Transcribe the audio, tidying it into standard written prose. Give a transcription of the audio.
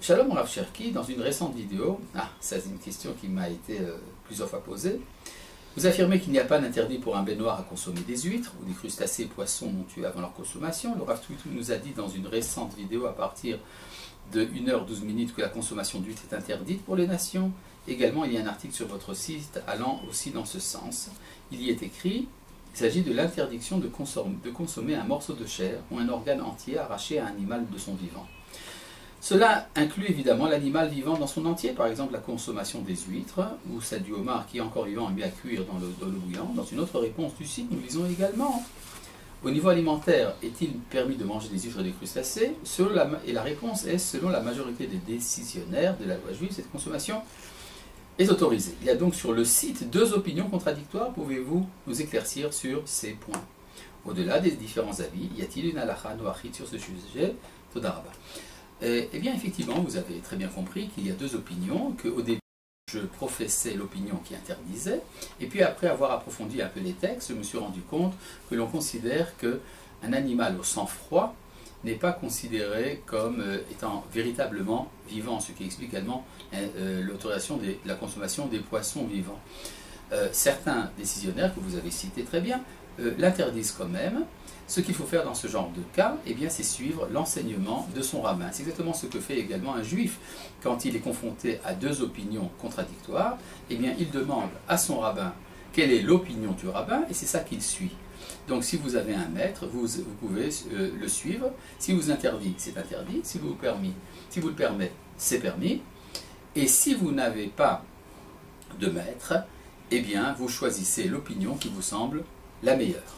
Shalom Rav Cherki, dans une récente vidéo, c'est une question qui m'a été plusieurs fois posée, vous affirmez qu'il n'y a pas d'interdit pour un baignoire à consommer des huîtres ou des crustacés poissons non tués avant leur consommation. Le Rav Twitou nous a dit dans une récente vidéo à partir de 1h12 que la consommation d'huîtres est interdite pour les nations. Également, il y a un article sur votre site allant aussi dans ce sens. Il y est écrit, il s'agit de l'interdiction de consommer un morceau de chair ou un organe entier arraché à un animal de son vivant. Cela inclut évidemment l'animal vivant dans son entier, par exemple la consommation des huîtres ou celle du homard qui est encore vivant et mis à cuire dans l'eau bouillante. Dans une autre réponse du site, nous lisons également au niveau alimentaire, est-il permis de manger des huîtres et des crustacés? Et la réponse est selon la majorité des décisionnaires de la loi juive, cette consommation est autorisée. Il y a donc sur le site deux opinions contradictoires. Pouvez-vous nous éclaircir sur ces points? Au-delà des différents avis, y a-t-il une halakha noachit sur ce sujet? Toda rabba. Eh bien, effectivement, vous avez très bien compris qu'il y a deux opinions, qu'au début, je professais l'opinion qui interdisait, et puis après avoir approfondi un peu les textes, je me suis rendu compte que l'on considère qu'un animal au sang froid n'est pas considéré comme étant véritablement vivant, ce qui explique également l'autorisation de la consommation des poissons vivants. Certains décisionnaires, que vous avez cités très bien, l'interdisent quand même. Ce qu'il faut faire dans ce genre de cas, eh bien, c'est suivre l'enseignement de son rabbin. C'est exactement ce que fait également un juif. Quand il est confronté à deux opinions contradictoires, eh bien, il demande à son rabbin quelle est l'opinion du rabbin, et c'est ça qu'il suit. Donc si vous avez un maître, vous pouvez le suivre. Si vous interdit, c'est interdit. Si vous le permet, c'est permis. Et si vous n'avez pas de maître, eh bien, vous choisissez l'opinion qui vous semble la meilleure.